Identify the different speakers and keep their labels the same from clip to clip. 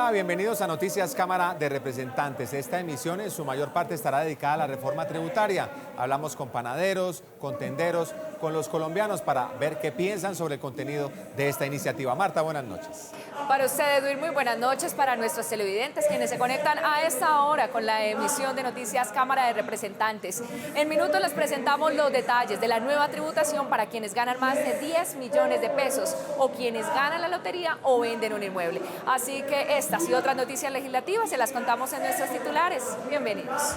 Speaker 1: Hola, bienvenidos a Noticias Cámara de Representantes. Esta emisión en su mayor parte estará dedicada a la reforma tributaria. Hablamos con panaderos, con tenderos, con los colombianos para ver qué piensan sobre el contenido de esta iniciativa. Marta, buenas noches.
Speaker 2: Para usted, Edwin, muy buenas noches. Para nuestros televidentes, quienes se conectan a esta hora con la emisión de Noticias Cámara de Representantes. En minutos les presentamos los detalles de la nueva tributación para quienes ganan más de 10 millones de pesos o quienes ganan la lotería o venden un inmueble. Así que estas y otras noticias legislativas se las contamos en nuestros titulares. Bienvenidos.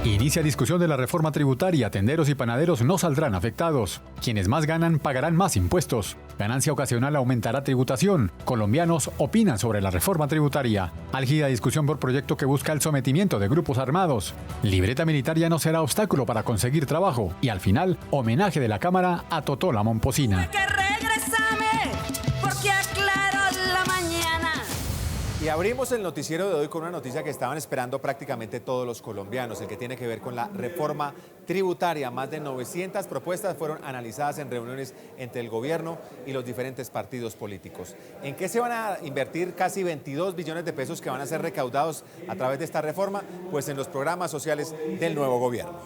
Speaker 3: Inicia discusión de la reforma tributaria. Tenderos y panaderos no saldrán afectados. Quienes más ganan pagarán más impuestos. Ganancia ocasional aumentará tributación. Colombianos opinan sobre la reforma tributaria. Álgida discusión por proyecto que busca el sometimiento de grupos armados. Libreta militar ya no será obstáculo para conseguir trabajo. Y al final, homenaje de la Cámara a Totó la Momposina.
Speaker 1: Y abrimos el noticiero de hoy con una noticia que estaban esperando prácticamente todos los colombianos, el que tiene que ver con la reforma tributaria. Más de 900 propuestas fueron analizadas en reuniones entre el gobierno y los diferentes partidos políticos. ¿En qué se van a invertir casi 22 billones de pesos que van a ser recaudados a través de esta reforma? Pues en los programas sociales del nuevo gobierno.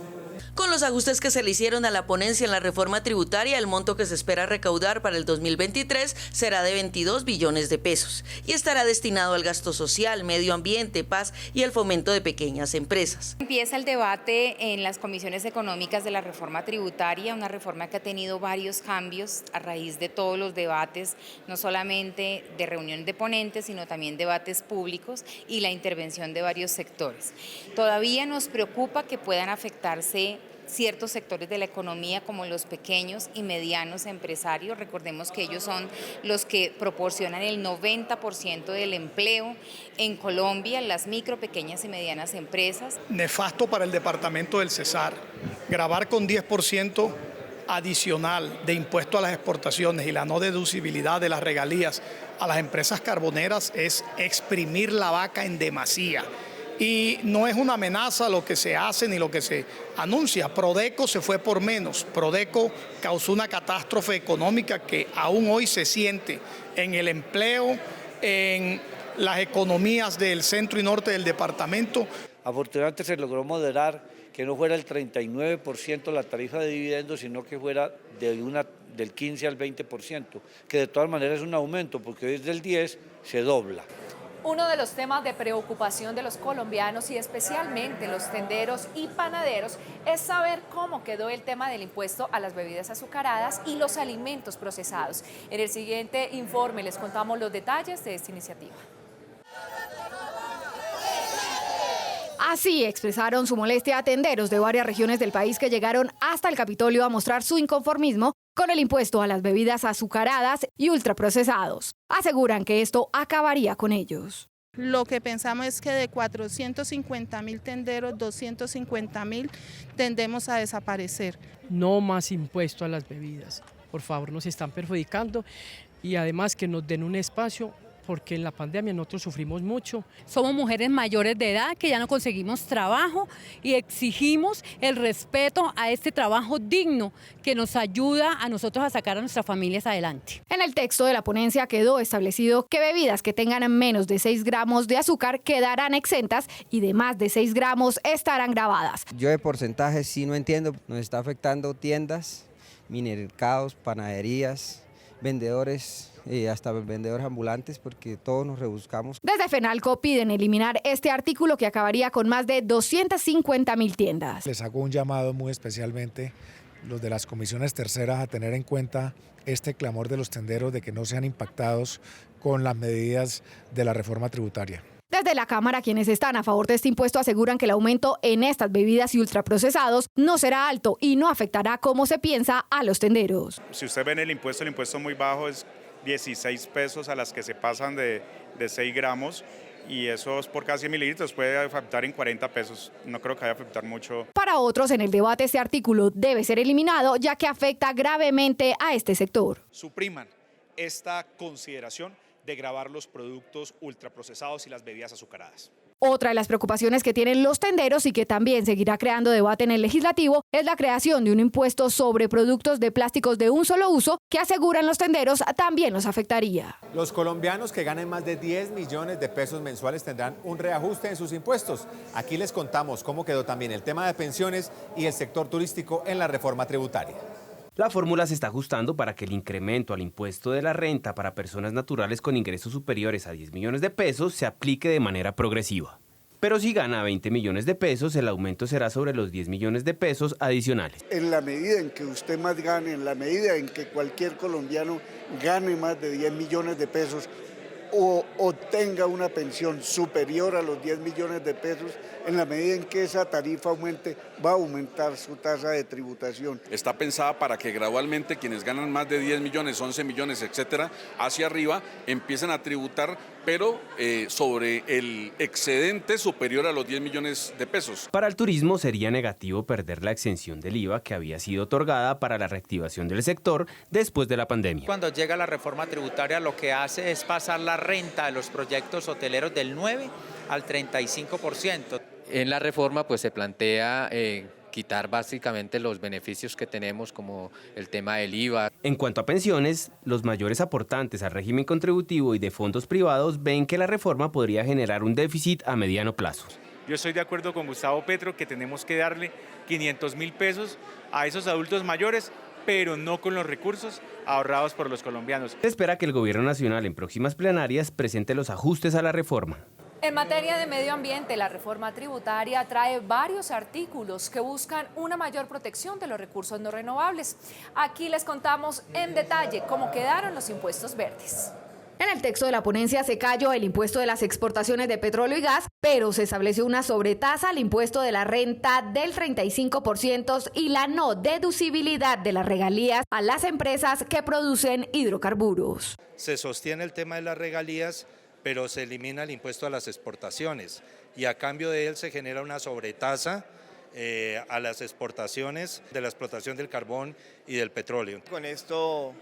Speaker 4: Con los ajustes que se le hicieron a la ponencia en la reforma tributaria, el monto que se espera recaudar para el 2023 será de 22 billones de pesos y estará destinado al gasto social, medio ambiente, paz y el fomento de pequeñas empresas.
Speaker 5: Empieza el debate en las comisiones económicas de la reforma tributaria, una reforma que ha tenido varios cambios a raíz de todos los debates, no solamente de reuniones de ponentes, sino también debates públicos y la intervención de varios sectores. Todavía nos preocupa que puedan afectarse ciertos sectores de la economía como los pequeños y medianos empresarios. Recordemos que ellos son los que proporcionan el 90% del empleo en Colombia, las micro, pequeñas y medianas empresas.
Speaker 6: Nefasto para el departamento del Cesar, gravar con 10% adicional de impuesto a las exportaciones y la no deducibilidad de las regalías a las empresas carboneras es exprimir la vaca en demasía. Y no es una amenaza lo que se hace ni lo que se anuncia. Prodeco se fue por menos. Prodeco causó una catástrofe económica que aún hoy se siente en el empleo, en las economías del centro y norte del departamento.
Speaker 7: Afortunadamente se logró moderar que no fuera el 39% la tarifa de dividendos, sino que fuera del 15 al 20%, que de todas maneras es un aumento, porque hoy es del 10, se dobla.
Speaker 2: Uno de los temas de preocupación de los colombianos y especialmente los tenderos y panaderos es saber cómo quedó el tema del impuesto a las bebidas azucaradas y los alimentos procesados. En el siguiente informe les contamos los detalles de esta iniciativa.
Speaker 8: Así expresaron su molestia a tenderos de varias regiones del país que llegaron hasta el Capitolio a mostrar su inconformismo con el impuesto a las bebidas azucaradas y ultraprocesados. Aseguran que esto acabaría con ellos.
Speaker 9: Lo que pensamos es que de 450.000 tenderos, 250.000 tendemos a desaparecer.
Speaker 10: No más impuesto a las bebidas, por favor, nos están perjudicando y además que nos den un espacio, porque en la pandemia nosotros sufrimos mucho.
Speaker 11: Somos mujeres mayores de edad que ya no conseguimos trabajo y exigimos el respeto a este trabajo digno que nos ayuda a nosotros a sacar a nuestras familias adelante.
Speaker 8: En el texto de la ponencia quedó establecido que bebidas que tengan menos de 6 gramos de azúcar quedarán exentas y de más de 6 gramos estarán grabadas.
Speaker 12: Yo de porcentajes sí no entiendo, nos está afectando tiendas, mercados, panaderías, vendedores, hasta vendedores ambulantes, porque todos nos rebuscamos.
Speaker 8: Desde FENALCO piden eliminar este artículo que acabaría con más de 250.000 tiendas.
Speaker 13: Les hago un llamado muy especialmente los de las comisiones terceras a tener en cuenta este clamor de los tenderos de que no sean impactados con las medidas de la reforma tributaria.
Speaker 8: Desde la Cámara, quienes están a favor de este impuesto aseguran que el aumento en estas bebidas y ultraprocesados no será alto y no afectará como se piensa a los tenderos.
Speaker 14: Si usted ve en el impuesto muy bajo es 16 pesos a las que se pasan de 6 gramos y eso es por casi mililitros, puede afectar en 40 pesos, no creo que vaya a afectar mucho.
Speaker 8: Para otros en el debate este artículo debe ser eliminado ya que afecta gravemente a este sector.
Speaker 15: Supriman esta consideración de gravar los productos ultraprocesados y las bebidas azucaradas.
Speaker 8: Otra de las preocupaciones que tienen los tenderos y que también seguirá creando debate en el legislativo es la creación de un impuesto sobre productos de plásticos de un solo uso que aseguran los tenderos también los afectaría.
Speaker 1: Los colombianos que ganen más de 10 millones de pesos mensuales tendrán un reajuste en sus impuestos. Aquí les contamos cómo quedó también el tema de pensiones y el sector turístico en la reforma tributaria.
Speaker 15: La fórmula se está ajustando para que el incremento al impuesto de la renta para personas naturales con ingresos superiores a 10 millones de pesos se aplique de manera progresiva. Pero si gana 20 millones de pesos, el aumento será sobre los 10 millones de pesos adicionales.
Speaker 16: En la medida en que usted más gane, en la medida en que cualquier colombiano gane más de 10 millones de pesos o obtenga una pensión superior a los 10 millones de pesos, en la medida en que esa tarifa aumente, va a aumentar su tasa de tributación.
Speaker 17: Está pensada para que gradualmente quienes ganan más de 10 millones, 11 millones, etcétera, hacia arriba, empiecen a tributar, pero sobre el excedente superior a los 10 millones de pesos.
Speaker 15: Para el turismo sería negativo perder la exención del IVA que había sido otorgada para la reactivación del sector después de la pandemia.
Speaker 18: Cuando llega la reforma tributaria, lo que hace es pasar la renta de los proyectos hoteleros del 9 al 35%.
Speaker 19: En la reforma pues se plantea quitar básicamente los beneficios que tenemos como el tema del IVA.
Speaker 15: En cuanto a pensiones, los mayores aportantes al régimen contributivo y de fondos privados ven que la reforma podría generar un déficit a mediano plazo.
Speaker 20: Yo estoy de acuerdo con Gustavo Petro que tenemos que darle 500.000 pesos a esos adultos mayores, pero no con los recursos ahorrados por los colombianos.
Speaker 15: Se espera que el Gobierno Nacional en próximas plenarias presente los ajustes a la reforma.
Speaker 2: En materia de medio ambiente, la reforma tributaria trae varios artículos que buscan una mayor protección de los recursos no renovables. Aquí les contamos en detalle cómo quedaron los impuestos verdes.
Speaker 8: En el texto de la ponencia se cayó el impuesto de las exportaciones de petróleo y gas, pero se estableció una sobretasa al impuesto de la renta del 35% y la no deducibilidad de las regalías a las empresas que producen hidrocarburos.
Speaker 21: Se sostiene el tema de las regalías, pero se elimina el impuesto a las exportaciones y a cambio de él se genera una sobretasa a las exportaciones de la explotación del carbón y del petróleo.
Speaker 22: Con esto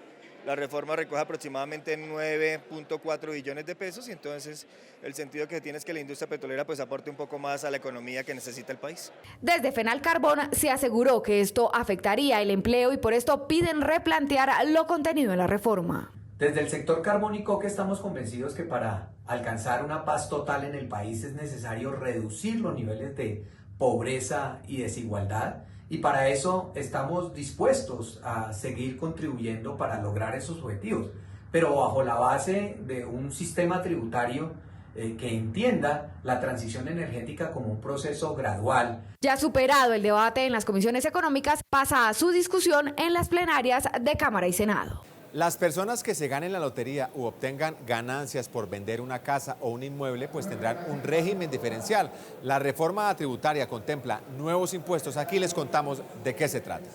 Speaker 22: la reforma recoge aproximadamente 9.4 billones de pesos y entonces el sentido que tiene es que la industria petrolera pues aporte un poco más a la economía que necesita el país.
Speaker 8: Desde Fenalcarbón se aseguró que esto afectaría el empleo y por esto piden replantear lo contenido en la reforma.
Speaker 23: Desde el sector carbónico que estamos convencidos que para alcanzar una paz total en el país es necesario reducir los niveles de pobreza y desigualdad y para eso estamos dispuestos a seguir contribuyendo para lograr esos objetivos, pero bajo la base de un sistema tributario que entienda la transición energética como un proceso gradual.
Speaker 8: Ya superado el debate en las comisiones económicas, pasa a su discusión en las plenarias de Cámara y Senado.
Speaker 1: Las personas que se ganen la lotería u obtengan ganancias por vender una casa o un inmueble, pues tendrán un régimen diferencial. La reforma tributaria contempla nuevos impuestos. Aquí les contamos de qué se trata.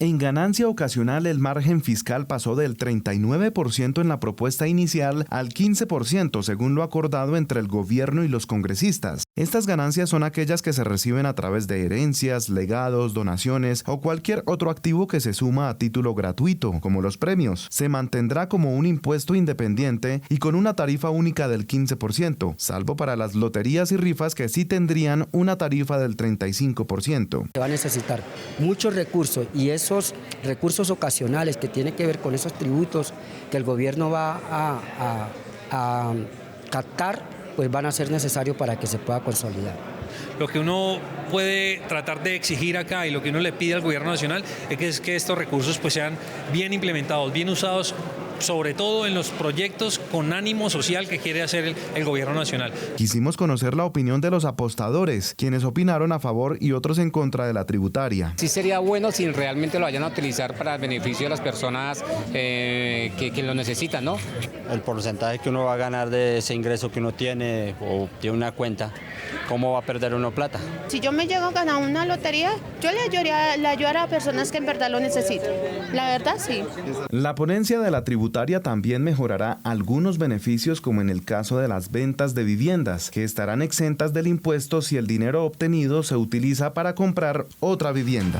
Speaker 24: En ganancia ocasional, el margen fiscal pasó del 39% en la propuesta inicial al 15%, según lo acordado entre el gobierno y los congresistas. Estas ganancias son aquellas que se reciben a través de herencias, legados, donaciones o cualquier otro activo que se suma a título gratuito, como los premios. Se mantendrá como un impuesto independiente y con una tarifa única del 15%, salvo para las loterías y rifas que sí tendrían una tarifa del 35%.
Speaker 25: Se va a necesitar muchos recursos y esos recursos ocasionales que tienen que ver con esos tributos que el gobierno va a captar, pues van a ser necesarios para que se pueda consolidar.
Speaker 26: Lo que uno puede tratar de exigir acá y lo que uno le pide al gobierno nacional es que estos recursos pues sean bien implementados, bien usados, sobre todo en los proyectos con ánimo social que quiere hacer el gobierno nacional.
Speaker 24: Quisimos conocer la opinión de los apostadores, quienes opinaron a favor y otros en contra de la tributaria.
Speaker 27: Sí sería bueno si realmente lo vayan a utilizar para el beneficio de las personas que lo necesitan, ¿no?
Speaker 28: El porcentaje que uno va a ganar de ese ingreso que uno tiene o tiene una cuenta, ¿cómo va a perder uno plata?
Speaker 9: Si yo me llego a ganar una lotería, yo le ayudaría a personas que en verdad lo necesitan. La verdad, sí.
Speaker 24: La ponencia de la tributaria también mejorará algunos beneficios, como en el caso de las ventas de viviendas, que estarán exentas del impuesto si el dinero obtenido se utiliza para comprar otra vivienda.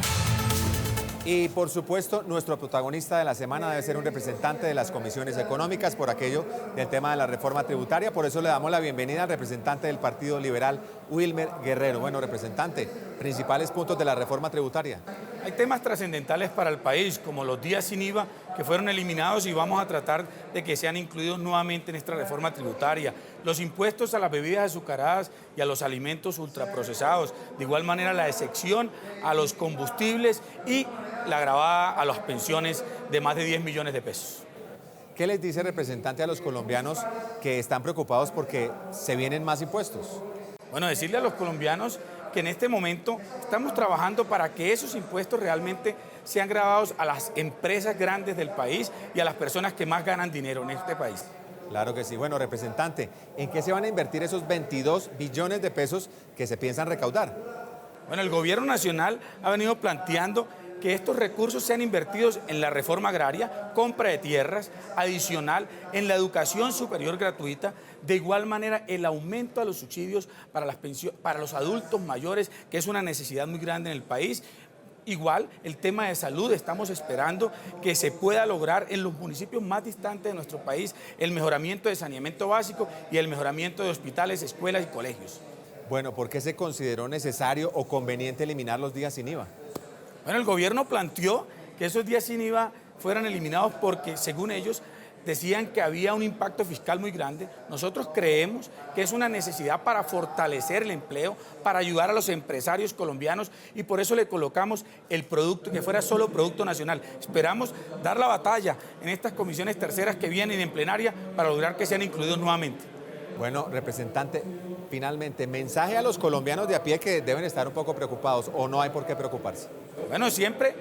Speaker 1: Y por supuesto, nuestro protagonista de la semana debe ser un representante de las comisiones económicas por aquello del tema de la reforma tributaria. Por eso le damos la bienvenida al representante del Partido Liberal, Wilmer Guerrero. Bueno, representante, principales puntos de la reforma tributaria.
Speaker 3: Hay temas trascendentales para el país, como los días sin IVA, que fueron eliminados y vamos a tratar de que sean incluidos nuevamente en esta reforma tributaria. Los impuestos a las bebidas azucaradas y a los alimentos ultraprocesados. De igual manera, la excepción a los combustibles y la gravada a las pensiones de más de 10 millones de pesos.
Speaker 1: ¿Qué les dice el representante a los colombianos que están preocupados porque se vienen más impuestos?
Speaker 3: Bueno, decirle a los colombianos que en este momento estamos trabajando para que esos impuestos realmente sean gravados a las empresas grandes del país y a las personas que más ganan dinero en este país.
Speaker 1: Claro que sí. Bueno, representante, ¿en qué se van a invertir esos 22 billones de pesos que se piensan recaudar?
Speaker 3: Bueno, el gobierno nacional ha venido planteando que estos recursos sean invertidos en la reforma agraria, compra de tierras, adicional en la educación superior gratuita, de igual manera el aumento a los subsidios para los adultos mayores, que es una necesidad muy grande en el país. Igual, el tema de salud, estamos esperando que se pueda lograr en los municipios más distantes de nuestro país el mejoramiento de saneamiento básico y el mejoramiento de hospitales, escuelas y colegios.
Speaker 1: Bueno, ¿por qué se consideró necesario o conveniente eliminar los días sin IVA?
Speaker 3: Bueno, el gobierno planteó que esos días sin IVA fueran eliminados porque, según ellos, decían que había un impacto fiscal muy grande. Nosotros creemos que es una necesidad para fortalecer el empleo, para ayudar a los empresarios colombianos y por eso le colocamos el producto, que fuera solo producto nacional. Esperamos dar la batalla en estas comisiones terceras que vienen en plenaria para lograr que sean incluidos nuevamente.
Speaker 1: Bueno, representante, finalmente, mensaje a los colombianos de a pie que deben estar un poco preocupados o no hay por qué preocuparse.
Speaker 3: Bueno, siempre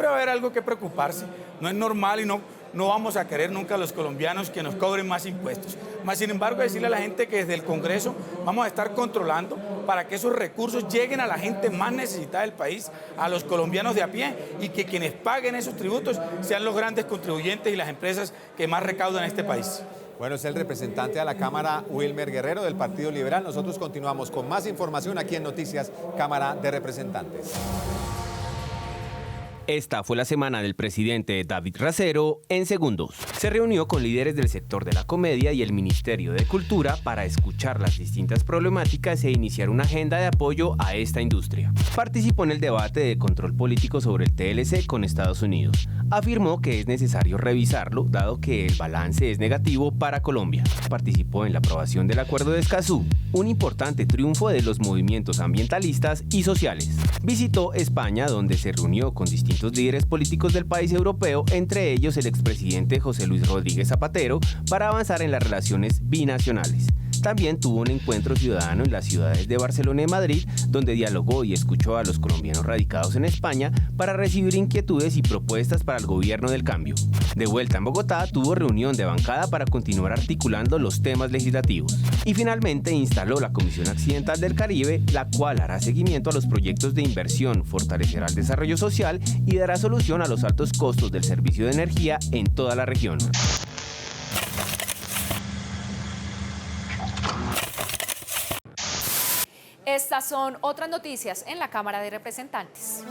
Speaker 3: va a haber algo que preocuparse. No es normal y no vamos a querer nunca a los colombianos que nos cobren más impuestos. Más sin embargo, decirle a la gente que desde el Congreso vamos a estar controlando para que esos recursos lleguen a la gente más necesitada del país, a los colombianos de a pie, y que quienes paguen esos tributos sean los grandes contribuyentes y las empresas que más recaudan en este país.
Speaker 1: Bueno, es el representante a la Cámara, Wilmer Guerrero, del Partido Liberal. Nosotros continuamos con más información aquí en Noticias, Cámara de Representantes.
Speaker 15: Esta fue la semana del presidente David Racero en segundos. Se reunió con líderes del sector de la comedia y el Ministerio de Cultura para escuchar las distintas problemáticas e iniciar una agenda de apoyo a esta industria. Participó en el debate de control político sobre el TLC con Estados Unidos. Afirmó que es necesario revisarlo, dado que el balance es negativo para Colombia. Participó en la aprobación del Acuerdo de Escazú, un importante triunfo de los movimientos ambientalistas y sociales. Visitó España, donde se reunió con distintos líderes políticos del país europeo, entre ellos el expresidente José Luis Rodríguez Zapatero, para avanzar en las relaciones binacionales. También tuvo un encuentro ciudadano en las ciudades de Barcelona y Madrid, donde dialogó y escuchó a los colombianos radicados en España para recibir inquietudes y propuestas para el gobierno del cambio. De vuelta en Bogotá, tuvo reunión de bancada para continuar articulando los temas legislativos. Y finalmente instaló la Comisión Accidental del Caribe, la cual hará seguimiento a los proyectos de inversión, fortalecerá el desarrollo social y dará solución a los altos costos del servicio de energía en toda la región.
Speaker 2: Estas son otras noticias en la Cámara de Representantes.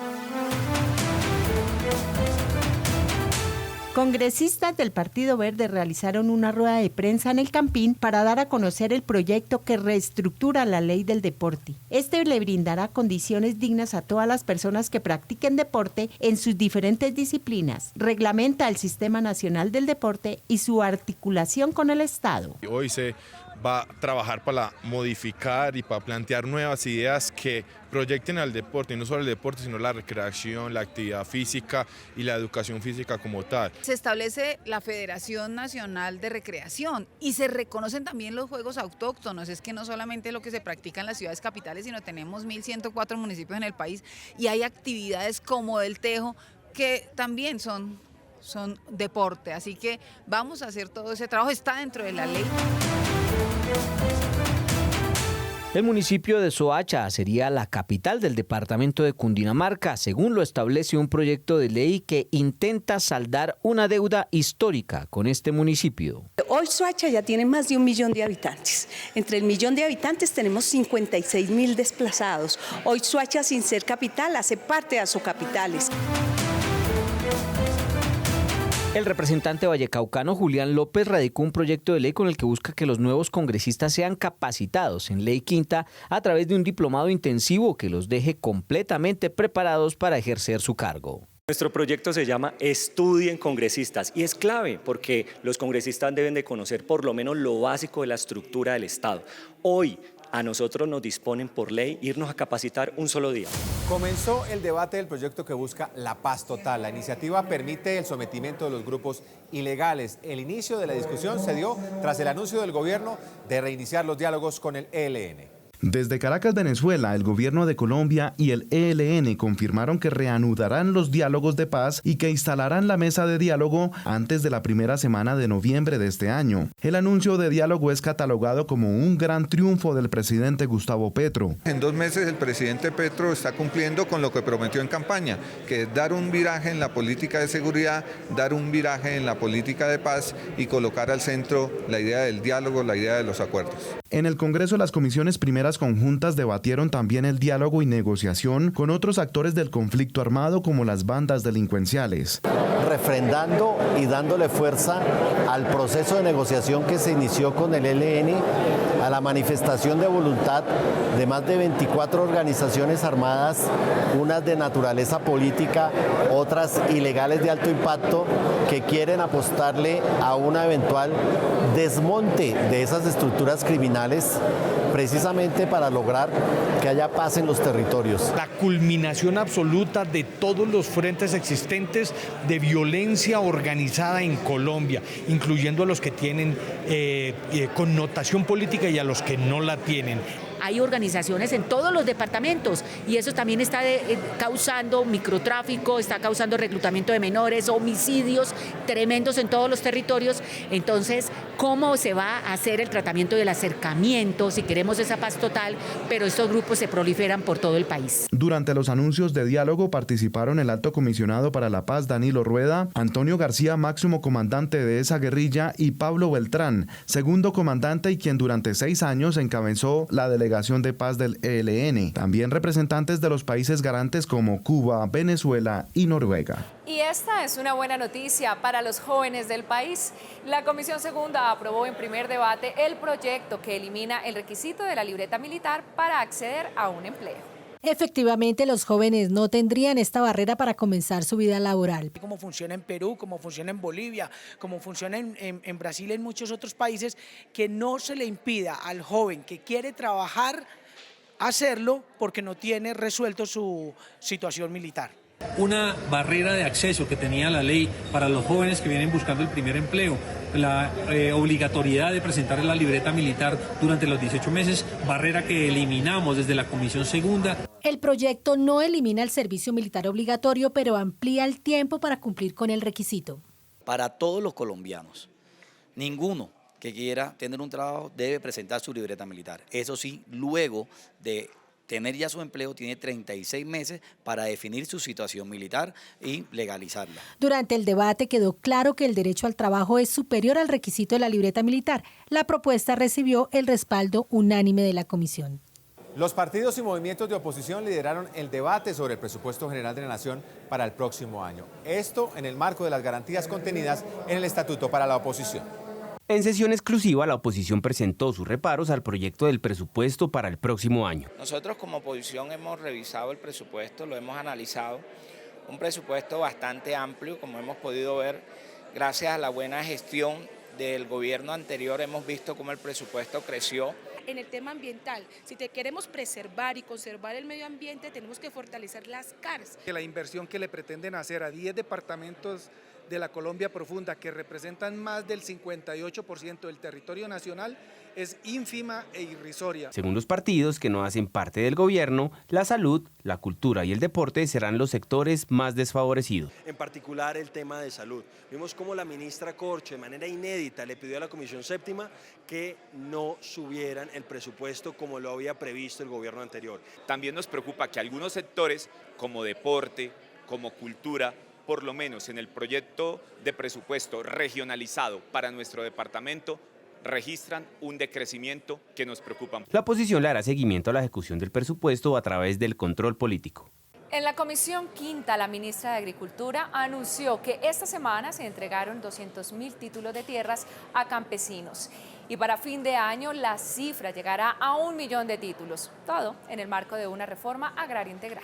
Speaker 4: Congresistas del Partido Verde realizaron una rueda de prensa en el Campín para dar a conocer el proyecto que reestructura la ley del deporte. Este le brindará condiciones dignas a todas las personas que practiquen deporte en sus diferentes disciplinas. Reglamenta el Sistema Nacional del Deporte y su articulación con el Estado.
Speaker 5: Hoy se va a trabajar para modificar y para plantear nuevas ideas que proyecten al deporte, y no solo el deporte, sino la recreación, la actividad física y la educación física como tal.
Speaker 6: Se establece la Federación Nacional de Recreación y se reconocen también los juegos autóctonos. Es que no solamente lo que se practica en las ciudades capitales, sino tenemos 1.104 municipios en el país y hay actividades como el tejo que también son deporte. Así que vamos a hacer todo ese trabajo, está dentro de la ley.
Speaker 7: El municipio de Soacha sería la capital del departamento de Cundinamarca, según lo establece un proyecto de ley que intenta saldar una deuda histórica con este municipio.
Speaker 10: Hoy Soacha ya tiene más de 1 millón de habitantes. Entre el millón de habitantes tenemos 56.000 desplazados. Hoy Soacha, sin ser capital, hace parte de Asocapitales.
Speaker 7: El representante vallecaucano Julián López radicó un proyecto de ley con el que busca que los nuevos congresistas sean capacitados en Ley Quinta a través de un diplomado intensivo que los deje completamente preparados para ejercer su cargo.
Speaker 11: Nuestro proyecto se llama Estudien Congresistas y es clave porque los congresistas deben de conocer por lo menos lo básico de la estructura del Estado. Hoy a nosotros nos disponen por ley irnos a capacitar un solo día.
Speaker 1: Comenzó el debate del proyecto que busca la paz total. La iniciativa permite el sometimiento de los grupos ilegales. El inicio de la discusión se dio tras el anuncio del gobierno de reiniciar los diálogos con el ELN.
Speaker 24: Desde Caracas, Venezuela, el gobierno de Colombia y el ELN confirmaron que reanudarán los diálogos de paz y que instalarán la mesa de diálogo antes de la primera semana de noviembre de este año. El anuncio de diálogo es catalogado como un gran triunfo del presidente Gustavo Petro.
Speaker 12: En 2 meses el presidente Petro está cumpliendo con lo que prometió en campaña, que es dar un viraje en la política de seguridad, dar un viraje en la política de paz y colocar al centro la idea del diálogo, la idea de los acuerdos.
Speaker 24: En el Congreso, las comisiones primeras conjuntas debatieron también el diálogo y negociación con otros actores del conflicto armado como las bandas delincuenciales.
Speaker 13: Refrendando y dándole fuerza al proceso de negociación que se inició con el ELN, a la manifestación de voluntad de más de 24 organizaciones armadas, unas de naturaleza política, otras ilegales de alto impacto, que quieren apostarle a un eventual desmonte de esas estructuras criminales precisamente para lograr que haya paz en los territorios.
Speaker 14: La culminación absoluta de todos los frentes existentes de violencia organizada en Colombia, incluyendo a los que tienen connotación política y a los que no la tienen.
Speaker 16: Hay organizaciones en todos los departamentos y eso también está causando microtráfico, está causando reclutamiento de menores, homicidios tremendos en todos los territorios. Entonces, ¿cómo se va a hacer el tratamiento del acercamiento si queremos esa paz total, pero estos grupos se proliferan por todo el país?
Speaker 24: Durante los anuncios de diálogo participaron el alto comisionado para la paz Danilo Rueda, Antonio García, máximo comandante de esa guerrilla, y Pablo Beltrán, segundo comandante y quien durante 6 años encabezó la delegación de paz del ELN. También representantes de los países garantes como Cuba, Venezuela y Noruega.
Speaker 2: Y esta es una buena noticia para los jóvenes del país. La Comisión Segunda aprobó en primer debate el proyecto que elimina el requisito de la libreta militar para acceder a un empleo.
Speaker 17: Efectivamente, los jóvenes no tendrían esta barrera para comenzar su vida laboral.
Speaker 18: Como funciona en Perú, como funciona en Bolivia, como funciona en Brasil y en muchos otros países, que no se le impida al joven que quiere trabajar hacerlo porque no tiene resuelto su situación militar.
Speaker 26: Una barrera de acceso que tenía la ley para los jóvenes que vienen buscando el primer empleo, la obligatoriedad de presentar la libreta militar durante los 18 meses, barrera que eliminamos desde la Comisión Segunda.
Speaker 17: El proyecto no elimina el servicio militar obligatorio, pero amplía el tiempo para cumplir con el requisito.
Speaker 19: Para todos los colombianos, ninguno que quiera tener un trabajo debe presentar su libreta militar. Eso sí, luego de tener ya su empleo, tiene 36 meses para definir su situación militar y legalizarla.
Speaker 17: Durante el debate quedó claro que el derecho al trabajo es superior al requisito de la libreta militar. La propuesta recibió el respaldo unánime de la comisión.
Speaker 1: Los partidos y movimientos de oposición lideraron el debate sobre el presupuesto general de la Nación para el próximo año. Esto en el marco de las garantías contenidas en el Estatuto para la Oposición.
Speaker 15: En sesión exclusiva, la oposición presentó sus reparos al proyecto del presupuesto para el próximo año.
Speaker 29: Nosotros como oposición hemos revisado el presupuesto, lo hemos analizado, un presupuesto bastante amplio, como hemos podido ver, gracias a la buena gestión del gobierno anterior, hemos visto cómo el presupuesto creció.
Speaker 30: En el tema ambiental, si te queremos preservar y conservar el medio ambiente, tenemos que fortalecer las CARs.
Speaker 31: La inversión que le pretenden hacer a 10 departamentos de la Colombia profunda, que representan más del 58% del territorio nacional, es ínfima e irrisoria.
Speaker 15: Según los partidos que no hacen parte del gobierno, la salud, la cultura y el deporte serán los sectores más desfavorecidos.
Speaker 32: En particular el tema de salud. Vimos cómo la ministra Corcho de manera inédita le pidió a la Comisión Séptima que no subieran el presupuesto como lo había previsto el gobierno anterior.
Speaker 33: También nos preocupa que algunos sectores como deporte, como cultura, por lo menos en el proyecto de presupuesto regionalizado para nuestro departamento, registran un decrecimiento que nos preocupa.
Speaker 15: La oposición le hará seguimiento a la ejecución del presupuesto a través del control político.
Speaker 2: En la Comisión Quinta, la ministra de Agricultura anunció que esta semana se entregaron 200.000 títulos de tierras a campesinos. Y para fin de año la cifra llegará a 1 millón de títulos. Todo en el marco de una reforma agraria integral.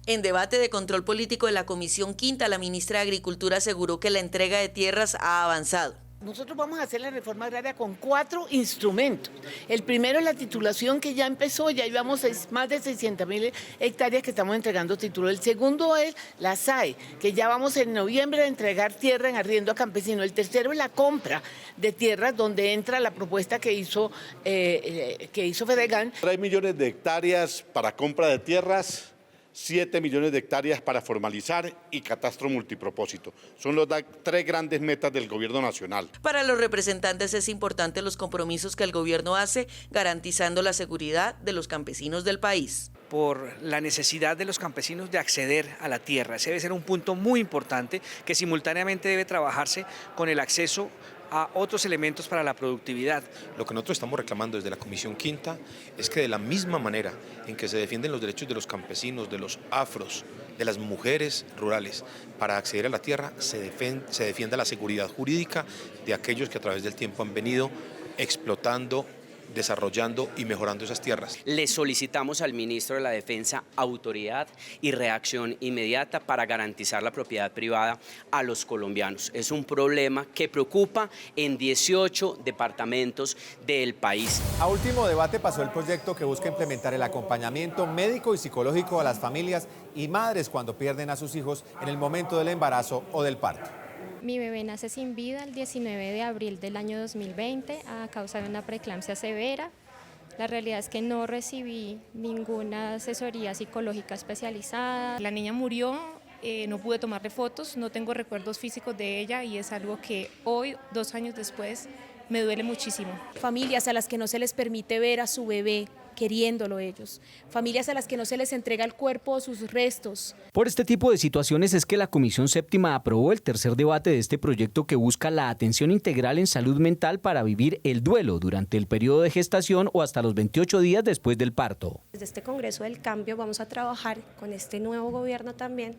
Speaker 3: En debate de control político de la Comisión Quinta, la ministra de Agricultura aseguró que la entrega de tierras ha avanzado.
Speaker 4: Nosotros vamos a hacer la reforma agraria con 4 instrumentos. El primero es la titulación, que ya empezó, ya llevamos más de 600.000 hectáreas que estamos entregando título. El segundo es la SAE, que ya vamos en noviembre a entregar tierra en arriendo a campesinos. El tercero es la compra de tierras, donde entra la propuesta que hizo Fedegan.
Speaker 5: 3 millones de hectáreas para compra de tierras, 7 millones de hectáreas para formalizar y catastro multipropósito. Son las 3 grandes metas del gobierno nacional.
Speaker 3: Para los representantes es importante los compromisos que el gobierno hace, garantizando la seguridad de los campesinos del país.
Speaker 6: Por la necesidad de los campesinos de acceder a la tierra. Ese debe ser un punto muy importante que simultáneamente debe trabajarse con el acceso a otros elementos para la productividad.
Speaker 8: Lo que nosotros estamos reclamando desde la Comisión Quinta es que de la misma manera en que se defienden los derechos de los campesinos, de los afros, de las mujeres rurales para acceder a la tierra, se defienda la seguridad jurídica de aquellos que a través del tiempo han venido explotando, desarrollando y mejorando esas tierras.
Speaker 9: Le solicitamos al ministro de la Defensa autoridad y reacción inmediata para garantizar la propiedad privada a los colombianos. Es un problema que preocupa en 18 departamentos del país.
Speaker 1: A último debate pasó el proyecto que busca implementar el acompañamiento médico y psicológico a las familias y madres cuando pierden a sus hijos en el momento del embarazo o del parto.
Speaker 20: Mi bebé nace sin vida el 19 de abril del año 2020 a causa de una preeclampsia severa. La realidad es que no recibí ninguna asesoría psicológica especializada.
Speaker 30: La niña murió, no pude tomarle fotos, no tengo recuerdos físicos de ella y es algo que hoy, 2 años después, me duele muchísimo. Familias a las que no se les permite ver a su bebé queriéndolo ellos, familias a las que no se les entrega el cuerpo o sus restos.
Speaker 7: Por este tipo de situaciones es que la Comisión Séptima aprobó el tercer debate de este proyecto que busca la atención integral en salud mental para vivir el duelo durante el periodo de gestación o hasta los 28 días después del parto.
Speaker 21: Desde este Congreso del Cambio vamos a trabajar con este nuevo gobierno también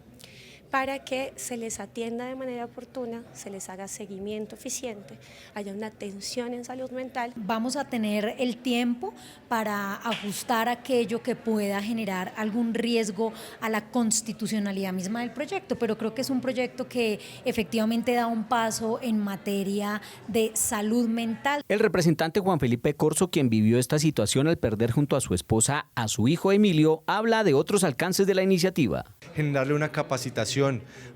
Speaker 21: para que se les atienda de manera oportuna, se les haga seguimiento eficiente, haya una atención en salud mental.
Speaker 17: Vamos a tener el tiempo para ajustar aquello que pueda generar algún riesgo a la constitucionalidad misma del proyecto, pero creo que es un proyecto que efectivamente da un paso en materia de salud mental.
Speaker 7: El representante Juan Felipe Corzo, quien vivió esta situación al perder junto a su esposa a su hijo Emilio, habla de otros alcances de la iniciativa.
Speaker 22: Generarle una capacitación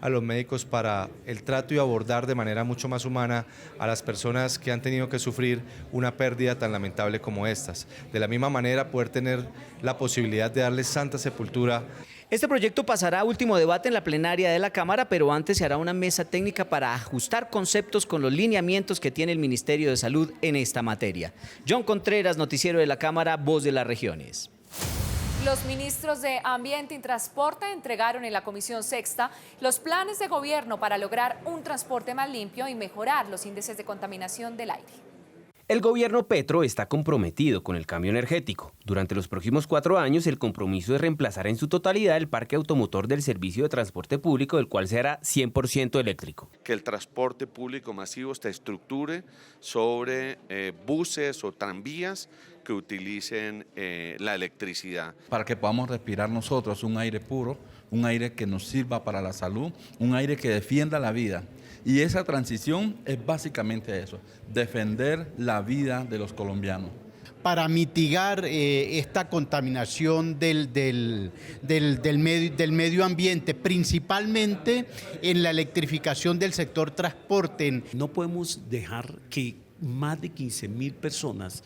Speaker 22: a los médicos para el trato y abordar de manera mucho más humana a las personas que han tenido que sufrir una pérdida tan lamentable como estas. De la misma manera, poder tener la posibilidad de darles santa sepultura.
Speaker 7: Este proyecto pasará a último debate en la plenaria de la Cámara, pero antes se hará una mesa técnica para ajustar conceptos con los lineamientos que tiene el Ministerio de Salud en esta materia. John Contreras, noticiero de la Cámara, Voz de las Regiones.
Speaker 2: Los ministros de Ambiente y Transporte entregaron en la Comisión Sexta los planes de gobierno para lograr un transporte más limpio y mejorar los índices de contaminación del aire.
Speaker 15: El gobierno Petro está comprometido con el cambio energético. Durante los próximos 4 años, el compromiso es reemplazar en su totalidad el parque automotor del servicio de transporte público, del cual será 100% eléctrico.
Speaker 23: Que el transporte público masivo se estructure sobre buses o tranvías que utilicen la electricidad.
Speaker 25: Para que podamos respirar nosotros un aire puro, un aire que nos sirva para la salud, un aire que defienda la vida. Y esa transición es básicamente eso, defender la vida de los colombianos.
Speaker 27: Para mitigar esta contaminación del medio ambiente, principalmente en la electrificación del sector transporte.
Speaker 28: No podemos dejar que más de 15.000 personas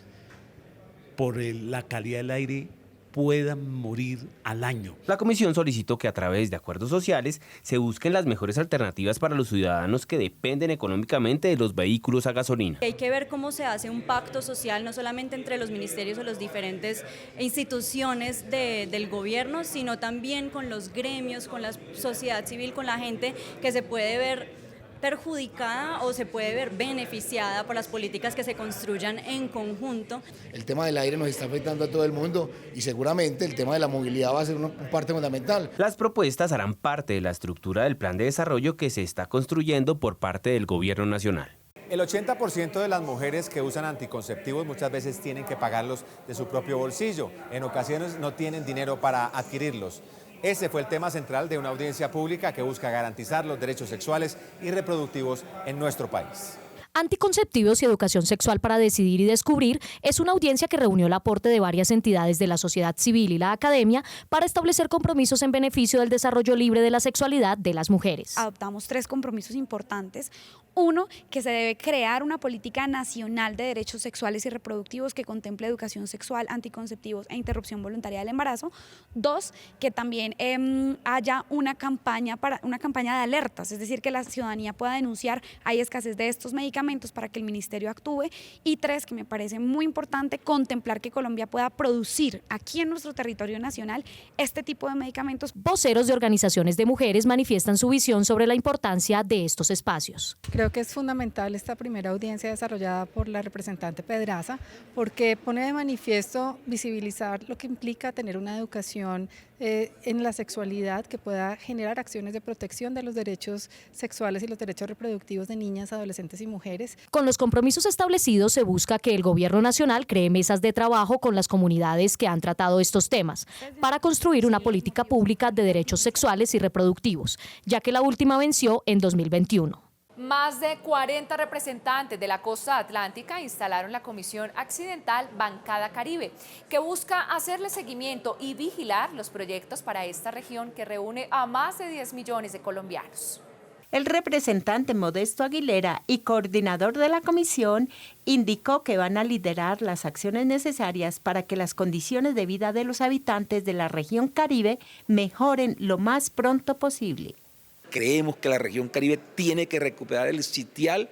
Speaker 28: por la calidad del aire puedan morir al año.
Speaker 15: La comisión solicitó que a través de acuerdos sociales se busquen las mejores alternativas para los ciudadanos que dependen económicamente de los vehículos a gasolina.
Speaker 34: Hay que ver cómo se hace un pacto social, no solamente entre los ministerios o las diferentes instituciones del gobierno, sino también con los gremios, con la sociedad civil, con la gente, que se puede ver perjudicada o se puede ver beneficiada por las políticas que se construyan en conjunto.
Speaker 10: El tema del aire nos está afectando a todo el mundo y seguramente el tema de la movilidad va a ser una parte fundamental.
Speaker 15: Las propuestas harán parte de la estructura del plan de desarrollo que se está construyendo por parte del Gobierno Nacional.
Speaker 1: El 80% de las mujeres que usan anticonceptivos muchas veces tienen que pagarlos de su propio bolsillo. En ocasiones no tienen dinero para adquirirlos. Ese fue el tema central de una audiencia pública que busca garantizar los derechos sexuales y reproductivos en nuestro país.
Speaker 11: Anticonceptivos y educación sexual para decidir y descubrir es una audiencia que reunió el aporte de varias entidades de la sociedad civil y la academia para establecer compromisos en beneficio del desarrollo libre de la sexualidad de las mujeres.
Speaker 12: Adoptamos 3 compromisos importantes. 1, que se debe crear una política nacional de derechos sexuales y reproductivos que contemple educación sexual, anticonceptivos e interrupción voluntaria del embarazo. 2, que también haya una campaña de alertas, es decir, que la ciudadanía pueda denunciar hay escasez de estos medicamentos para que el ministerio actúe. Y 3, que me parece muy importante, contemplar que Colombia pueda producir aquí en nuestro territorio nacional este tipo de medicamentos.
Speaker 11: Voceros de organizaciones de mujeres manifiestan su visión sobre la importancia de estos espacios.
Speaker 13: Creo que es fundamental esta primera audiencia desarrollada por la representante Pedraza porque pone de manifiesto visibilizar lo que implica tener una educación en la sexualidad que pueda generar acciones de protección de los derechos sexuales y los derechos reproductivos de niñas, adolescentes y mujeres.
Speaker 11: Con los compromisos establecidos se busca que el Gobierno Nacional cree mesas de trabajo con las comunidades que han tratado estos temas para construir una política pública de derechos sexuales y reproductivos, ya que la última venció en 2021.
Speaker 2: Más de 40 representantes de la costa atlántica instalaron la Comisión Accidental Bancada Caribe, que busca hacerle seguimiento y vigilar los proyectos para esta región que reúne a más de 10 millones de colombianos.
Speaker 14: El representante Modesto Aguilera y coordinador de la comisión indicó que van a liderar las acciones necesarias para que las condiciones de vida de los habitantes de la región Caribe mejoren lo más pronto posible.
Speaker 16: Creemos que la región Caribe tiene que recuperar el sitial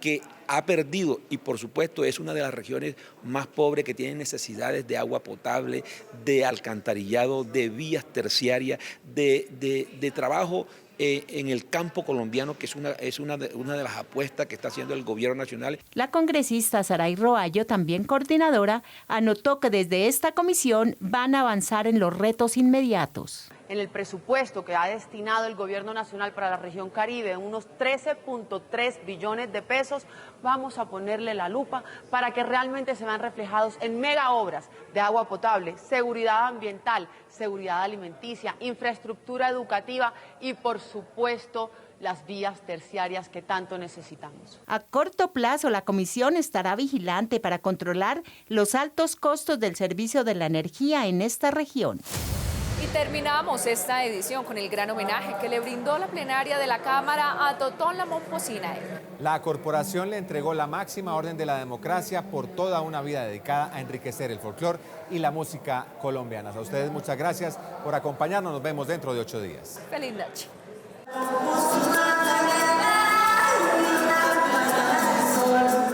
Speaker 16: que ha perdido y por supuesto es una de las regiones más pobres que tienen necesidades de agua potable, de alcantarillado, de vías terciarias, de trabajo en el campo colombiano, que es una de las apuestas que está haciendo el Gobierno Nacional.
Speaker 14: La congresista Saray Roallo, también coordinadora, anotó que desde esta comisión van a avanzar en los retos inmediatos.
Speaker 18: En el presupuesto que ha destinado el Gobierno Nacional para la región Caribe, unos 13.3 billones de pesos, vamos a ponerle la lupa para que realmente se vean reflejados en mega obras de agua potable, seguridad ambiental, seguridad alimenticia, infraestructura educativa y, por supuesto, las vías terciarias que tanto necesitamos.
Speaker 14: A corto plazo, la comisión estará vigilante para controlar los altos costos del servicio de la energía en esta región.
Speaker 2: Y terminamos esta edición con el gran homenaje que le brindó la plenaria de la Cámara a Totón La Momposina.
Speaker 1: La corporación le entregó la máxima orden de la democracia por toda una vida dedicada a enriquecer el folclore y la música colombianas. A ustedes muchas gracias por acompañarnos. Nos vemos dentro de 8 días.
Speaker 2: Feliz noche.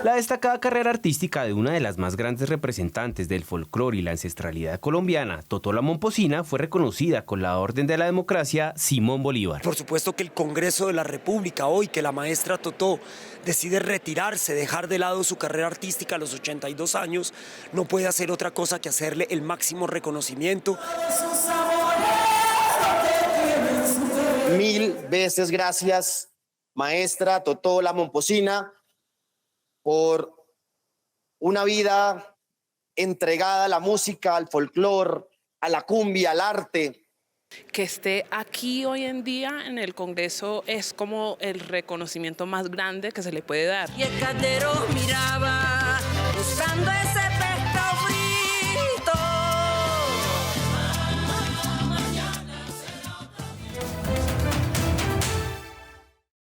Speaker 15: La destacada carrera artística de una de las más grandes representantes del folclore y la ancestralidad colombiana, Totó La Momposina, fue reconocida con la Orden de la Democracia Simón Bolívar.
Speaker 19: Por supuesto que el Congreso de la República, hoy que la maestra Totó decide retirarse, dejar de lado su carrera artística a los 82 años, no puede hacer otra cosa que hacerle el máximo reconocimiento.
Speaker 24: 1000 veces gracias, maestra Totó La Momposina, por una vida entregada a la música, al folclore, a la cumbia, al arte.
Speaker 26: Que esté aquí hoy en día en el Congreso es como el reconocimiento más grande que se le puede dar.
Speaker 29: Y el caldero miraba buscando ese